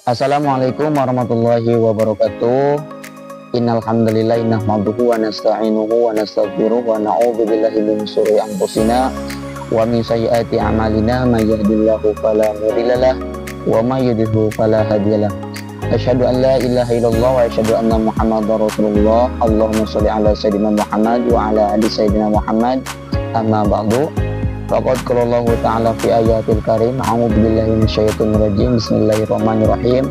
Assalamualaikum warahmatullahi wabarakatuh. Innal hamdalillah nahmaduhu wa nasta'inuhu wa nastaghfiruh wa na'udzu billahi min syururi anfusina wa min sayyiati a'malina may yahdihillahu fala mudhillalah wa may yudhlil fala hadiyalah. Asyhadu an la ilaha illallah wa asyhadu anna Muhammadar Rasulullah. Allahumma shalli ala sayyidina Muhammad wa ala ali sayyidina Muhammad. Amma ba'du. Faqad qala Allah ta'ala fi ayatil karim, a'udzu billahi minasyaitonir rajim. Bismillahirrahmanirrahim.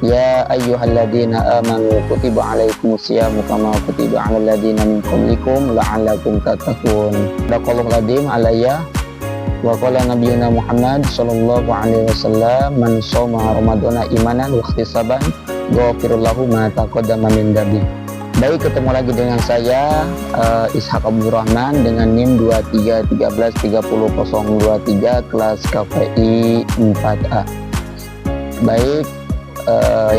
Ya ayyuhalladzina amanu kutiba alaikumus syamu kama kutiba 'alal ladzina min qablikum la'allakum tattaqun. Sadaqallahul adzim alayya wa qala nabiyuna Muhammad sallallahu alaihi wasallam, man shoma ramadhana imanan wa ihtisaban ghafirallahu ma taqaddama min dhanbi. Baik, ketemu lagi dengan saya Ishaq Abdul Rahman dengan NIM 23133023 kelas KPI 4A. Baik,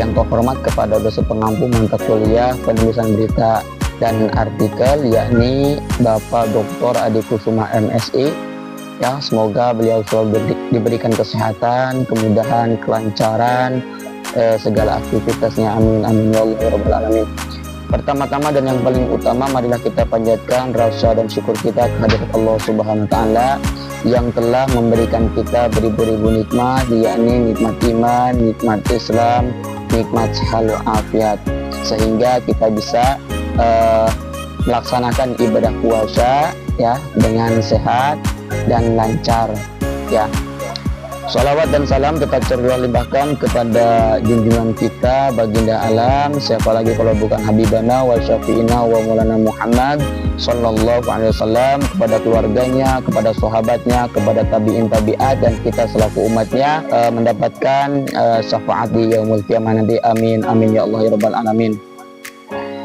yang terhormat kepada dosen pengampu mata kuliah penulisan berita dan artikel, yakni Bapak Dr. Adi Kusuma MSI. Ya, semoga beliau selalu diberikan kesehatan, kemudahan, kelancaran segala aktivitasnya. Amin amin ya Allah ya rabbal alamin. Pertama-tama dan yang paling utama, marilah kita panjatkan rasa dan syukur kita kehadirat Allah Subhanahu wa taala yang telah memberikan kita beribu-ribu nikmat, yakni nikmat iman, nikmat Islam, nikmat sehat walafiat, sehingga kita bisa melaksanakan ibadah puasa ya dengan sehat dan lancar ya. Sholawat dan salam tetap terlimpahkan kepada junjungan kita baginda alam, siapa lagi kalau bukan Habibana wa Syafi'ina wa Maulana Muhammad sallallahu alaihi wasallam, kepada keluarganya, kepada sahabatnya, kepada tabi'in tabi'at, dan kita selaku umatnya mendapatkan syafaat di yaumul qiyamah nanti. Amin amin ya Allah ya rabbal alamin.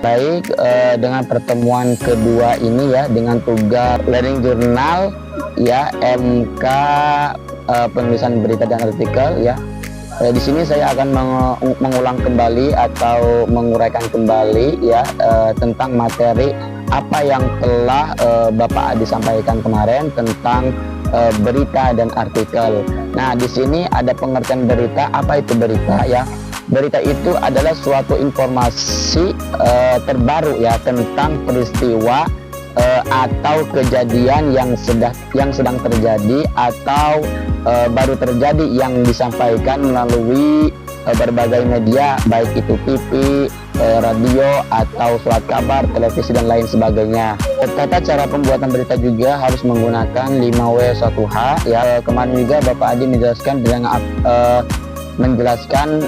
Baik, dengan pertemuan kedua ini ya, dengan tugas learning journal ya, MK penulisan berita dan artikel ya. Di sini saya akan mengulang kembali atau menguraikan kembali ya tentang materi apa yang telah Bapak Adi sampaikan kemarin tentang berita dan artikel. Nah, di sini ada pengertian berita. Apa itu berita ya? Berita itu adalah suatu informasi terbaru ya tentang peristiwa atau kejadian yang sedang terjadi atau baru terjadi yang disampaikan melalui berbagai media, baik itu TV, radio, atau surat kabar, televisi, dan lain sebagainya. Tata cara pembuatan berita juga harus menggunakan 5W1H ya. Kemarin juga Bapak Adi menjelaskan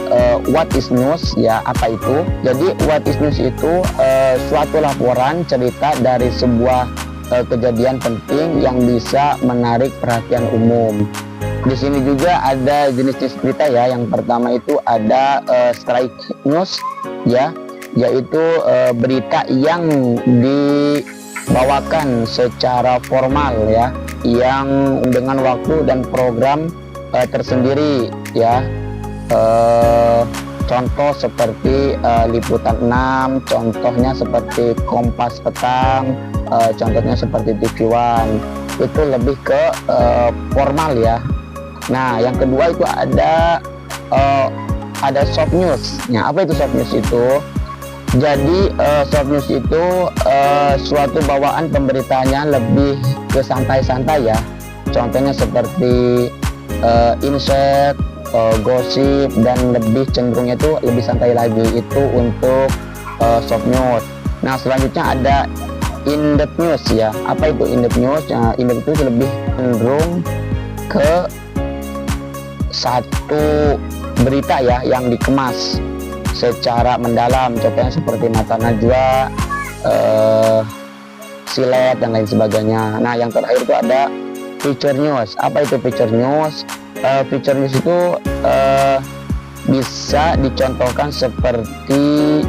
what is news ya, apa itu. Jadi what is news itu suatu laporan cerita dari sebuah kejadian penting yang bisa menarik perhatian umum. Di sini juga ada jenis-jenis berita ya. Yang pertama itu ada straight news ya, yaitu berita yang dibawakan secara formal ya, yang dengan waktu dan program tersendiri ya. Contoh seperti Liputan 6, contohnya seperti Kompas Petang, contohnya seperti TV One. Itu lebih ke formal ya. Nah, yang kedua itu ada soft news. Nah, apa itu soft news itu? Jadi soft news itu suatu bawaan pemberitaannya lebih ke santai-santai ya. Contohnya seperti insight, gosip, dan lebih cenderungnya itu lebih santai lagi, itu untuk soft news. Nah, selanjutnya ada in-depth news ya. Apa itu in-depth news? Nah, in-depth itu lebih cenderung ke satu berita ya yang dikemas secara mendalam, contohnya seperti Mata Najwa, Silet, dan lain sebagainya. Nah, yang terakhir itu ada feature news. Apa itu feature news? Feature news itu bisa dicontohkan seperti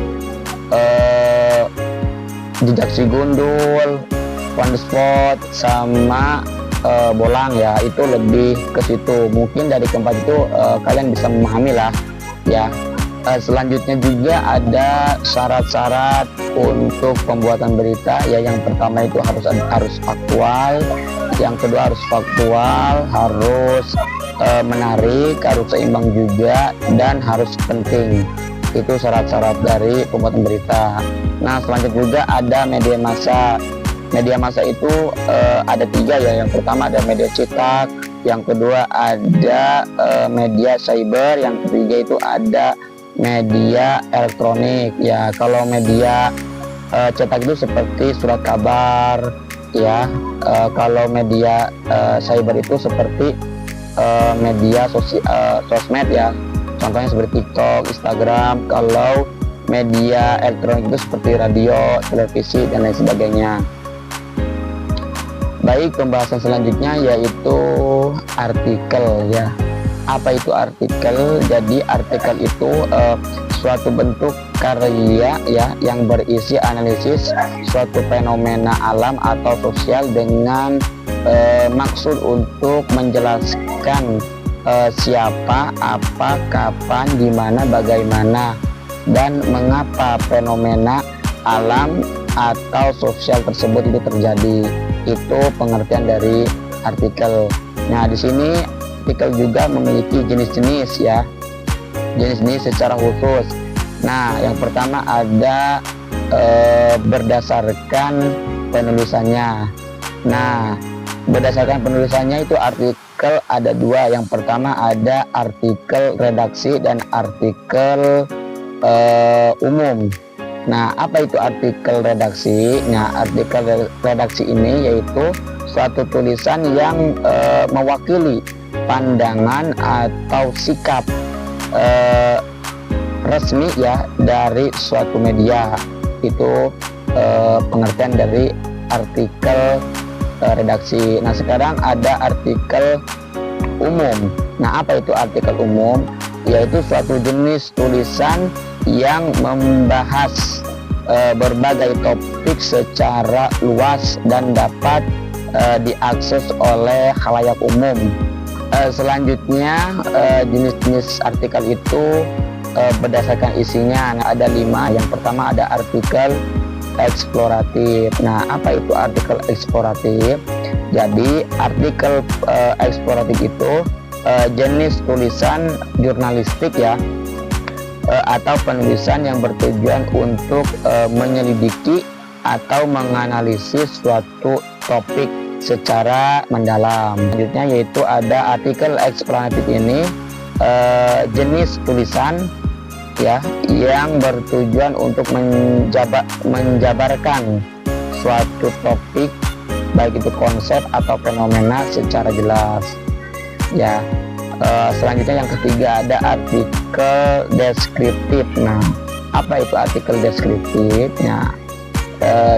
Jejak Si Gundul, On the Spot, sama Bolang ya. Itu lebih ke situ. Mungkin dari keempat itu kalian bisa memahami lah ya. Selanjutnya juga ada syarat-syarat untuk pembuatan berita ya. Yang pertama itu harus faktual, yang kedua harus faktual, harus menarik, harus seimbang juga, dan harus penting. Itu syarat-syarat dari pembuatan berita. Nah, selanjutnya juga ada media massa. Media massa itu ada 3 ya. Yang pertama ada media cetak, yang kedua ada media cyber, yang ketiga itu ada media elektronik ya. Kalau media cetak itu seperti surat kabar ya. Kalau media cyber itu seperti media sosmed ya, contohnya seperti TikTok, Instagram. Kalau media elektronik itu seperti radio, televisi, dan lain sebagainya. Baik, pembahasan selanjutnya yaitu artikel ya. Apa itu artikel? Jadi artikel itu suatu bentuk karya ya yang berisi analisis suatu fenomena alam atau sosial dengan maksud untuk menjelaskan siapa, apa, kapan, di mana, bagaimana, dan mengapa fenomena alam atau sosial tersebut itu terjadi. Itu pengertian dari artikel. Nah, di sini artikel juga memiliki jenis-jenis ya, jenis-jenis secara khusus. Nah, yang pertama ada berdasarkan penulisannya. Nah, berdasarkan penulisannya itu artikel ada 2. Yang pertama ada artikel redaksi dan artikel umum. Nah, apa itu artikel redaksi? Nah, artikel redaksi ini yaitu suatu tulisan yang mewakili pandangan atau sikap resmi ya dari suatu media. Itu pengertian dari artikel redaksi. Nah, sekarang ada artikel umum. Nah, apa itu artikel umum? Yaitu suatu jenis tulisan yang membahas berbagai topik secara luas dan dapat diakses oleh khalayak umum. Selanjutnya jenis-jenis artikel itu berdasarkan isinya. Nah, ada 5. Yang pertama ada artikel eksploratif. Nah, apa itu artikel eksploratif? Jadi artikel eksploratif itu jenis tulisan jurnalistik ya, atau penulisan yang bertujuan untuk menyelidiki atau menganalisis suatu topik secara mendalam. Selanjutnya yaitu ada artikel eksploratif ini jenis tulisan ya yang bertujuan untuk menjabarkan suatu topik, baik itu konsep atau fenomena secara jelas ya. Selanjutnya yang ketiga ada artikel deskriptif. Nah, apa itu artikel deskriptif? Nah,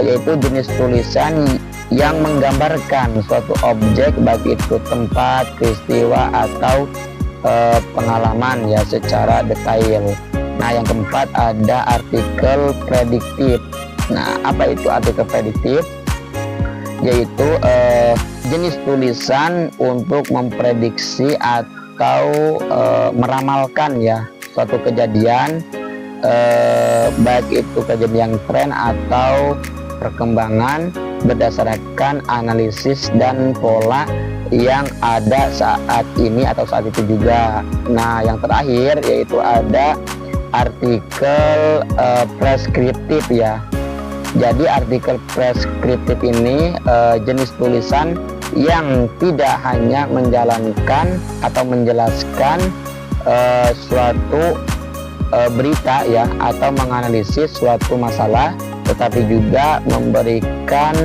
yaitu jenis tulisan yang menggambarkan suatu objek, baik itu tempat, peristiwa, atau pengalaman ya secara detail. Nah, yang keempat ada artikel prediktif. Nah, apa itu artikel prediktif? Yaitu jenis tulisan untuk memprediksi atau meramalkan ya suatu kejadian, baik itu kejadian tren atau perkembangan berdasarkan analisis dan pola yang ada saat ini atau saat itu juga. Nah, yang terakhir yaitu ada artikel preskriptif ya. Jadi artikel preskriptif ini jenis tulisan yang tidak hanya menjalankan atau menjelaskan suatu berita ya atau menganalisis suatu masalah, tetapi juga memberikan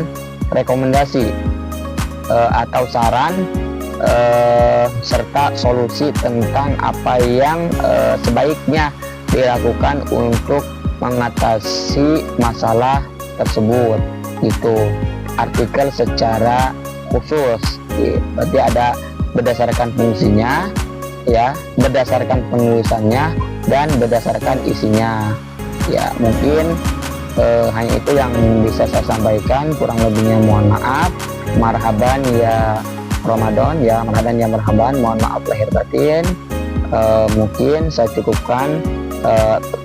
rekomendasi atau saran serta solusi tentang apa yang sebaiknya dilakukan untuk mengatasi masalah tersebut. Itu artikel secara khusus. Berarti ada berdasarkan fungsinya ya, berdasarkan penulisannya, dan berdasarkan isinya ya. Mungkin hanya itu yang bisa saya sampaikan, kurang lebihnya mohon maaf. Marhaban ya Ramadan ya, marhaban ya marhaban, mohon maaf lahir batin. Mungkin saya cukupkan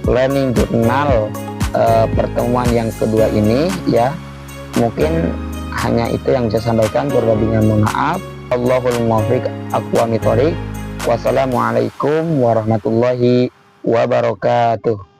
learning journal pertemuan yang kedua ini ya. Mungkin hanya itu yang saya sampaikan, kurang lebihnya mohon maaf. Allahul muwaffiq aqwamit thoriq. Wassalamualaikum warahmatullahi wabarakatuh.